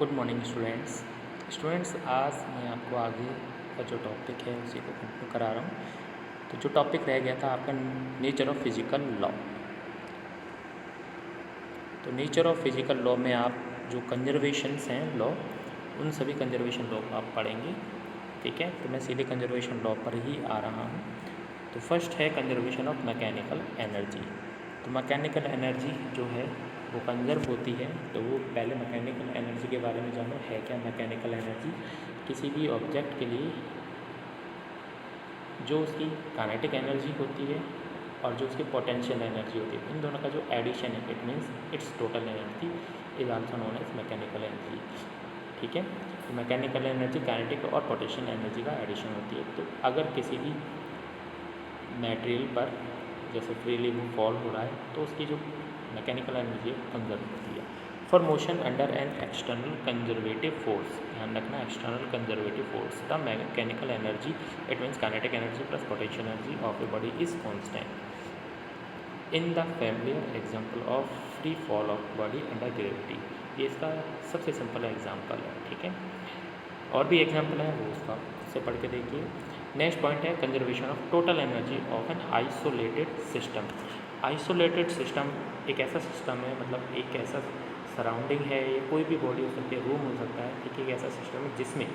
Good morning students आज मैं आपको आगे का जो टॉपिक है उसी को कंटिन्यू करा रहा हूँ। तो जो टॉपिक रह गया था आपका नेचर ऑफ फिजिकल लॉ। तो नेचर ऑफ फिजिकल लॉ में आप जो कंजर्वेशंस हैं लॉ, उन सभी कंजर्वेशन लॉ को आप पढ़ेंगे। ठीक है, तो मैं सीधे कंजर्वेशन लॉ पर ही आ रहा हूँ। तो फर्स्ट है कंजर्वेशन ऑफ मैकेनिकल एनर्जी। तो मैकेनिकल एनर्जी जो है वो कंजर्व होती है। तो वो पहले मैकेनिकल एनर्जी के बारे में जानो, है क्या मैकेनिकल एनर्जी। किसी भी ऑब्जेक्ट के लिए जो उसकी काइनेटिक एनर्जी होती है और जो उसकी पोटेंशियल एनर्जी होती है, इन दोनों का जो एडिशन है, it means its total energy is also known as mechanical energy. ठीक है, तो मैकेनिकल एनर्जी काइनेटिक और पोटेंशियल एनर्जी का एडिशन होती है। तो अगर किसी भी मटेरियल पर जैसे फ्रीली वो फॉल हो रहा है तो उसकी जो मैकेनिकल एनर्जी कंजर्व होती है। For motion under an external conservative force, ध्यान रखना external conservative force, the mechanical energy it means kinetic energy plus potential energy of a body is constant in the familiar example of free fall of body under gravity. ये इसका सबसे simple example है। ठीक है, और भी example है, वो उसका उससे पढ़ के देखिए। नेक्स्ट पॉइंट है conservation of total energy of an isolated system. Isolated system एक ऐसा सिस्टम है, मतलब एक ऐसा सराउंडिंग है, ये कोई भी बॉडी हो सकती है, रूम हो सकता है। ठीक है, एक ऐसा सिस्टम है जिसमें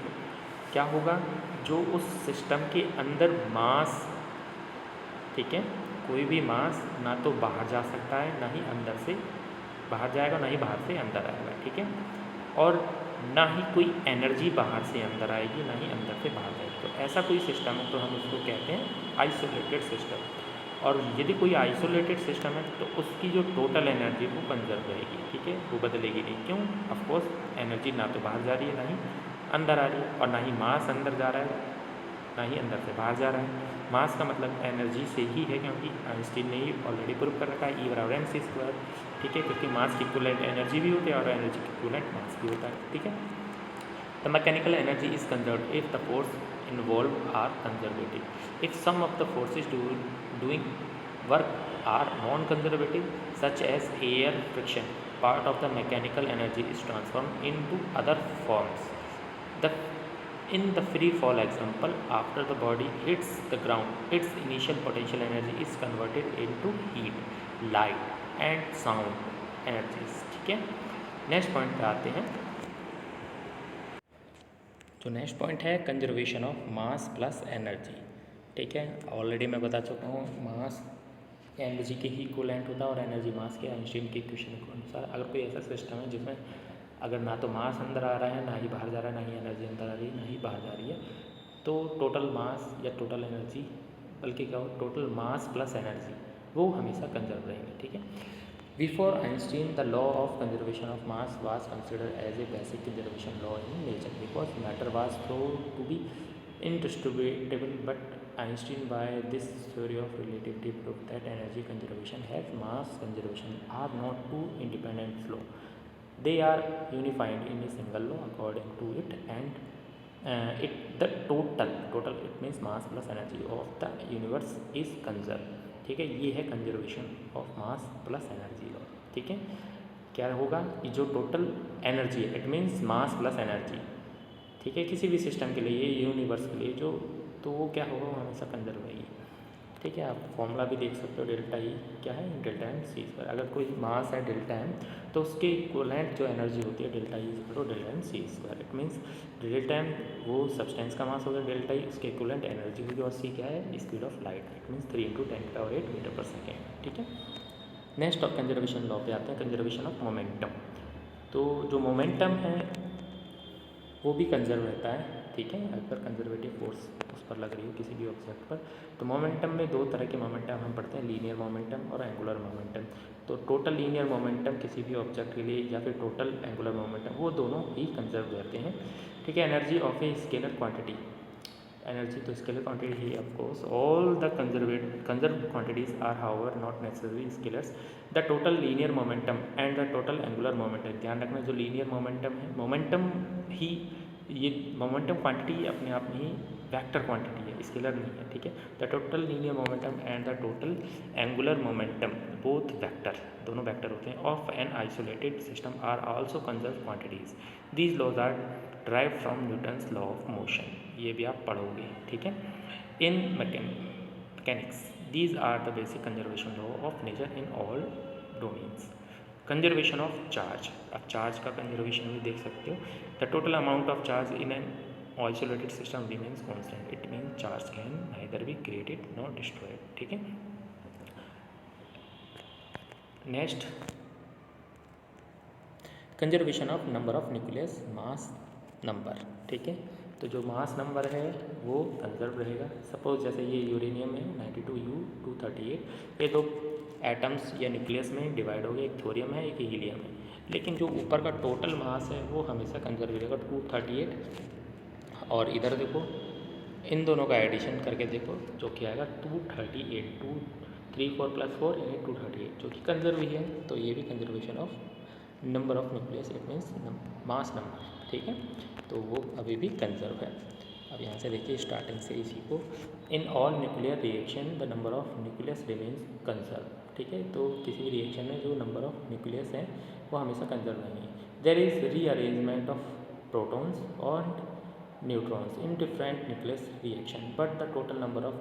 क्या होगा, जो उस सिस्टम के अंदर मास, ठीक है, कोई भी मास ना तो बाहर जा सकता है, ना ही अंदर से बाहर जाएगा, ना ही बाहर से अंदर आएगा। ठीक है, और ना ही कोई एनर्जी बाहर से अंदर आएगी, ना ही अंदर से बाहर जाएगी। तो ऐसा कोई सिस्टम है तो हम उसको कहते हैं आइसोलेटेड सिस्टम। और यदि कोई आइसोलेटेड सिस्टम है तो उसकी जो टोटल एनर्जी वो कंजर्व रहेगी। ठीक है, वो बदलेगी नहीं। क्यों? ऑफकोर्स एनर्जी ना तो बाहर जा रही है, ना ही अंदर आ रही है, और ना ही मास अंदर जा रहा है, ना ही अंदर से बाहर जा रहा है। मास का मतलब एनर्जी से ही है, क्योंकि आइंस्टीन ने ही ऑलरेडी प्रूव कर रखा है, E/mc²। ठीक है, क्योंकि मास की इक्विवेलेंट एनर्जी भी होती है और एनर्जी की इक्विवेलेंट मास भी होता है। ठीक है, the mechanical energy is conserved if the force involve are conservative. If some of the forces doing work are non conservative such as air friction, part of the mechanical energy is transformed into other forms. The In the free fall example, after the body hits the ground, its initial potential energy is converted into heat, light and sound energies. ठीक है, next point पे आते हैं। जो next point है conservation of mass plus energy. ठीक है, already मैं बता चुका हूँ, मास एनर्जी के ही इक्विवेलेंट होता है और एनर्जी मास के, आइंस्टीन के इक्वेशन के अनुसार। अगर कोई ऐसा सिस्टम है जिसमें अगर ना तो मास अंदर आ रहा है, ना ही बाहर जा रहा है, ना ही एनर्जी अंदर आ रही है, ना ही बाहर जा रही है, तो टोटल मास या टोटल एनर्जी, बल्कि क्या हो, टोटल मास प्लस एनर्जी, वो हमेशा कंजर्व रहेंगे। ठीक है, before Einstein the law of conservation of mass was considered as a basic conservation law in nature because matter was thought to be indistributable, but Einstein by this theory of relativity proved that energy conservation and mass conservation are not two independent flow. They are unified in a single law. According to it, and the total it means mass plus energy of the universe is conserved. ठीक है, ये है conservation of mass plus energy law. ठीक है, क्या होगा कि जो टोटल एनर्जी है, it means mass plus energy, ठीक है, किसी भी सिस्टम के लिए, यूनिवर्स के लिए जो, तो वो क्या होगा, वो हमेशा कंजर्व रहेगी। ठीक है, आप फॉर्मूला भी देख सकते हो, डेल्टा ई क्या है, डेल्टा एम सी स्क्वायर। अगर कोई मास है डेल्टा एम, तो उसके इक्विवेलेंट जो एनर्जी होती है delta E equal to delta M C square. It means delta M वो सब्सटेंस का मास होगा, डेल्टा ई उसके इक्विवेलेंट एनर्जी होगी, और सी क्या है, speed of light. It means 3 × 10⁸ metre per second. ठीक है, नेक्स्ट ऑफ कंजर्वेशन लॉ पे आते हैं, कंजर्वेशन ऑफ मोमेंटम। तो जो मोमेंटम है वो भी कंजर्व रहता है। ठीक है, अगर कंजर्वेटिव फोर्स उस पर लग रही हो किसी भी ऑब्जेक्ट पर। तो मोमेंटम में दो तरह के मोमेंटम हम पढ़ते हैं, लीनियर मोमेंटम और एंगुलर मोमेंटम। तो टोटल लीनियर मोमेंटम किसी भी ऑब्जेक्ट के लिए, या फिर टोटल एंगुलर मोमेंटम, वो दोनों ही कंजर्व रहते हैं। ठीक है, energy of a scalar quantity, energy तो स्केलर क्वांटिटी ही of course, all the conserve quantities are however not necessary scalars. The total linear momentum and the total angular momentum, ध्यान रखना जो लीनियर मोमेंटम है, मोमेंटम ही, ये momentum quantity अपने आप में ही वेक्टर क्वांटिटी है, स्केलर नहीं है, ठीक है। The total linear momentum and the total angular momentum both vector, दोनों वेक्टर होते हैं, of an isolated system are also conserve quantities. These laws are drive from Newton's law of motion, ये भी आप पढ़ोगे, ठीक है। In mechanics these are the basic conservation law of nature in all domains. Conservation of charge, अब charge का conservation भी देख सकते हो। The total amount of charge in an isolated system remains constant, it means charge can neither be created nor destroyed, ठीक है। Next, conservation of number of nucleus mass number, ठीक है। तो जो मास नंबर है वो कंजर्व रहेगा। Suppose जैसे ये यूरेनियम है 92U238, ये दो एटम्स या न्यूक्लियस में डिवाइड हो गए, एक थोरियम है एक हीलियम है, लेकिन जो ऊपर का टोटल मास है वो हमेशा कंजर्व रहेगा 238। और इधर देखो इन दोनों का एडिशन करके देखो जो क्या आएगा 238, 2 3 4 + 4 यानी 238, जो कि कंजर्व ही है। तो ये भी conservation of number of nucleus, it means mass number, ठीक है। तो वो अभी भी कंजर्व है। अब यहाँ से देखिए स्टार्टिंग से इसी को, in all nuclear reaction the number of nucleus remains conserve, ठीक है। तो किसी भी रिएक्शन में जो नंबर ऑफ न्यूक्लियस हैं वो हमेशा कंजर्व रहेंगे। There is rearrangement of protons और neutrons in different nucleus reaction, but the total number of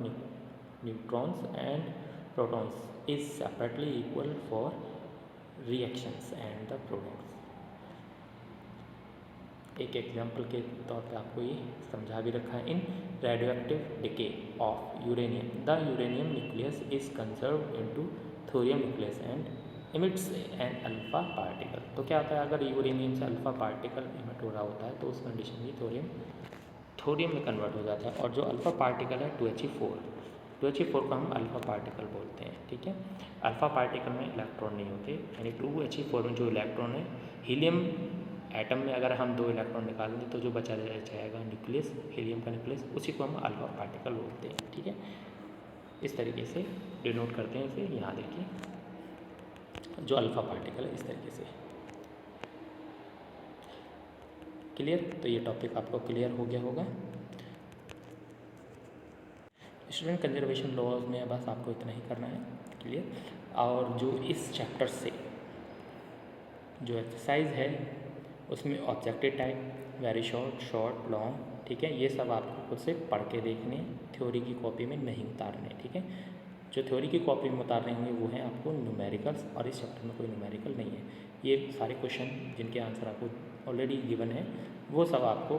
neutrons and protons is separately equal for reactions and the products. एक example के तौर पे आपको ये समझा भी रखा है। In radioactive decay of uranium the uranium nucleus is conserve into thorium nucleus and emits an alpha particle. तो क्या होता है, अगर यूरेनियम से अल्फा पार्टिकल इमिट हो रहा होता है तो उस कंडीशन में थोरियम में कन्वर्ट हो जाता है। और जो अल्फा पार्टिकल है 2He4 को हम अल्फा पार्टिकल बोलते हैं, ठीक है। अल्फा पार्टिकल में इलेक्ट्रॉन नहीं होते, यानी 2He4 में जो इलेक्ट्रॉन है, हीलियम एटम में अगर हम 2 इलेक्ट्रॉन निकालेंगे तो जो बचा जाएगा न्यूक्लियस, हीलियम का न्यूक्लियस, उसी को हम अल्फा पार्टिकल बोलते हैं, ठीक है। इस तरीके से डिनोट करते हैं इसे। यहाँ देखिए जो अल्फा पार्टिकल है इस तरीके से। क्लियर? तो ये टॉपिक आपको क्लियर हो गया होगा। स्टूडेंट कंजर्वेशन लॉज में बस आपको इतना ही करना है, क्लियर। और जो इस चैप्टर से जो एक्सरसाइज है उसमें objective type, very short, long, ठीक है, ये सब आपको खुद से पढ़ के देखने, थ्योरी की कॉपी में नहीं उतारने, ठीक है। जो थ्योरी की कॉपी में उतारने होंगे वो हैं आपको न्यूमेरिकल्स, और इस चैप्टर में कोई न्यूमेरिकल नहीं है। ये सारे क्वेश्चन जिनके आंसर आपको ऑलरेडी गिवन है वो सब आपको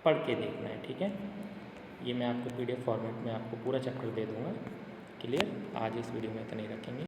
पढ़ के देखना है, ठीक है। ये मैं आपको PDF फॉर्मेट में आपको पूरा चैप्टर दे दूँगा, क्लियर। आज इस वीडियो में इतना ही रखेंगे।